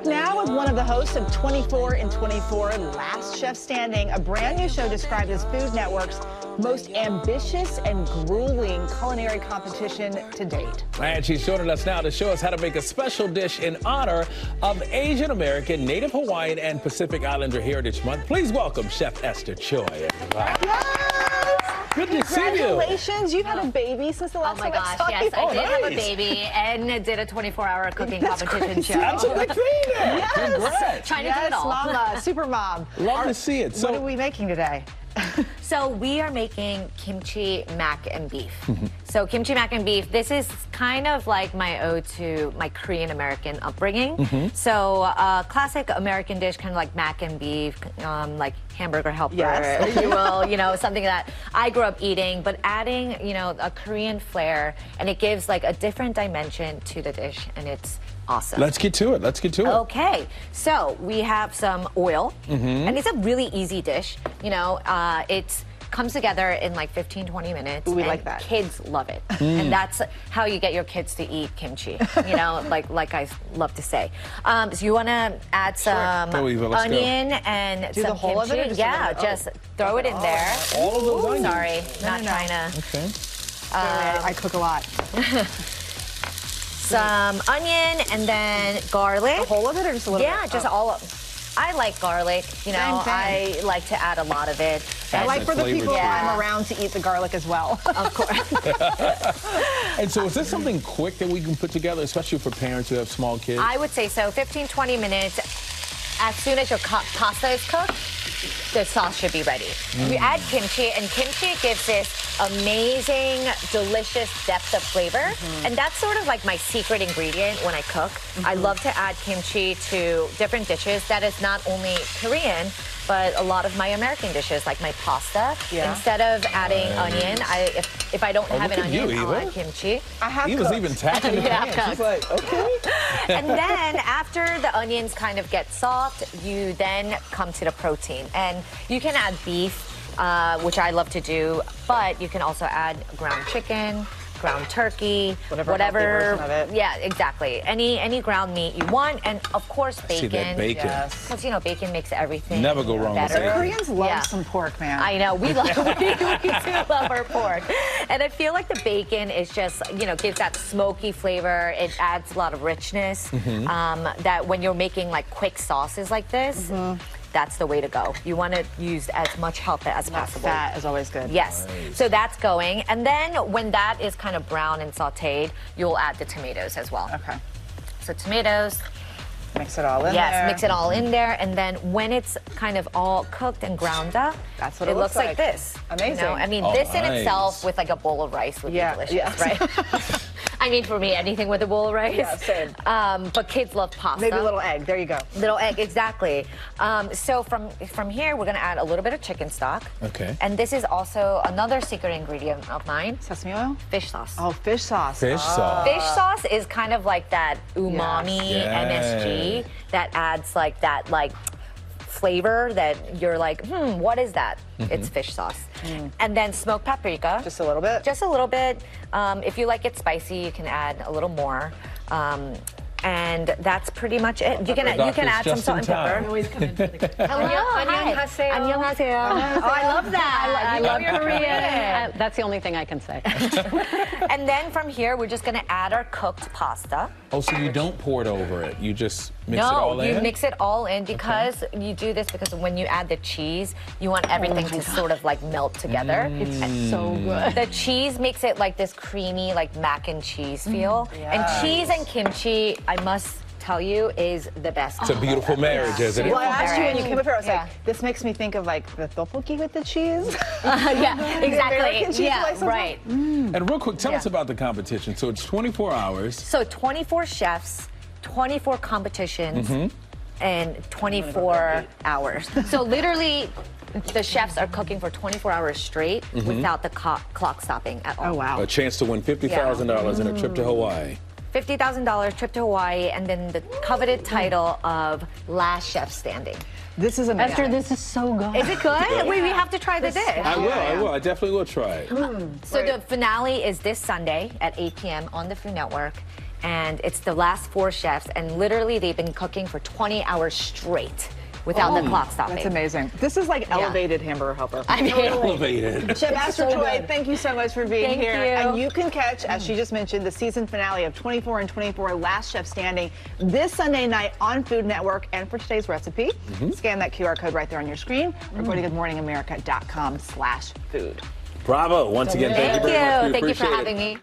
Back now with one of the hosts of 24 in 24, Last Chef Standing, a brand new show described as Food Network's most ambitious and grueling culinary competition to date. And she's joining us now to show us how to make a special dish in honor of Asian American, Native Hawaiian, and Pacific Islander Heritage Month. Please welcome Chef Esther Choi. Good to see you. Congratulations. You've had a baby since the last time I saw you. Yes, I did have a baby and did a 24-hour cooking competition show. That's a big thing. Yes. Congrats. Trying to do it all. Mama, super mom. Love to see it. What are we making today? So we are making kimchi mac and beef. So kimchi mac and beef, this is kind of like my ode to my Korean American upbringing. So classic American dish, kind of like mac and beef, like hamburger helper, if you will, you know, something that I grew up eating, but adding, you know, a Korean flair, and it gives like a different dimension to the dish, and it's awesome. Let's get to it. Let's get to it. Okay, so we have some oil, and it's a really easy dish. You know, it comes together in like 15-20 minutes. We and like that. Kids love it, and that's how you get your kids to eat kimchi. You know, like I love to say. So you want to add some onion and Do some the whole kimchi. of it, or Yeah, just throw it in there. All of those onions. Sorry, not trying to. Okay. I cook a lot. Some onion and then garlic. The whole of it or just a little bit? Yeah, just all of. I like garlic, you know, I like to add a lot of it. I like for the people Yeah. I'm around to eat the garlic as well. Of course. And so is this something quick that we can put together, especially for parents who have small kids? I would say so, 15-20 minutes. As soon as your pasta is cooked, the sauce should be ready. You add kimchi, and kimchi gives this amazing, delicious depth of flavor. And that's sort of like my secret ingredient when I cook. I love to add kimchi to different dishes that is not only Korean, but a lot of my American dishes, like my pasta. Instead of adding onion, if I don't have an onion, I'll add kimchi. I have He was even tapping his hands. She's like, okay. And then after the onions kind of get soft, you then come to the protein. And you can add beef, which I love to do, but you can also add ground chicken, ground turkey, whatever. Of it. Yeah, exactly. Any ground meat you want, and of course bacon. See that bacon. Because you know bacon makes everything Never go wrong with better. bacon. Koreans love some pork, man. I know, we do love our pork. And I feel like the bacon is just, you know, gives that smoky flavor. It adds a lot of richness that when you're making like quick sauces like this, that's the way to go. You want to use as much help as possible. Fat is always good. Yes. Nice. So that's going. And then when that is kind of brown and sauteed, you'll add the tomatoes as well. Okay. So tomatoes. Mix it all in there. Yes, mix it all in there. And then when it's kind of all cooked and ground up, that's what it looks like this. Amazing. You know? I mean, this in itself with like a bowl of rice would be delicious, right? I mean, for me, anything with a bowl of rice. Yeah, same. But kids love pasta. Maybe a little egg. There you go. Little egg, exactly. So from here, we're gonna add a little bit of chicken stock. Okay. And this is also another secret ingredient of mine. Sesame oil? Fish sauce. Oh, fish sauce. Fish sauce. Fish sauce is kind of like that umami MSG that adds like that flavor that you're like, what is that? It's fish sauce. And then smoked paprika. Just a little bit? Just a little bit. If you like it spicy, you can add a little more. And that's pretty much it. You can add some salt and pepper. Always come in for the Hello, Annyeonghaseyo. Annyeonghaseyo. Oh, I love that. I love your Korean. That's the only thing I can say. And then from here, we're just gonna add our cooked pasta. Oh, so you don't pour it over it. You just mix it all in? No, you mix it all in because you do this because when you add the cheese, you want everything to sort of like melt together. It's so good. The cheese makes it like this creamy, like mac and cheese feel. And cheese and kimchi, I must tell you, is the best. It's a beautiful marriage, isn't it? Well, I asked you when you came up here, I was like, this makes me think of like the tteokbokki with the cheese. Yeah, exactly. Yeah, right. And real quick, tell us about the competition. So it's 24 hours. So 24 chefs, 24 competitions, and 24 hours. So literally, the chefs are cooking for 24 hours straight without the clock stopping at all. Oh, wow. A chance to win $50,000 and a trip to Hawaii. $50,000 trip to Hawaii, and then the coveted title of Last Chef Standing. This is amazing. Esther, this is so good. Is it good? We have to try the dish. I will. I definitely will try it. So the finale is this Sunday at 8 p.m. on the Food Network. And it's the last 4 chefs, and literally they've been cooking for 20 hours straight without the clock stopping. That's amazing. This is like elevated hamburger helper. I mean, Elevated. Chef Esther Choi, thank you so much for being Thank here. you. And you can catch, as she just mentioned, the season finale of 24 and 24, Last Chef Standing, this Sunday night on Food Network. And for today's recipe, scan that QR code right there on your screen, or go to goodmorningamerica.com/food. Bravo. Once again, thank you very much. We Thank you for appreciate it. having me.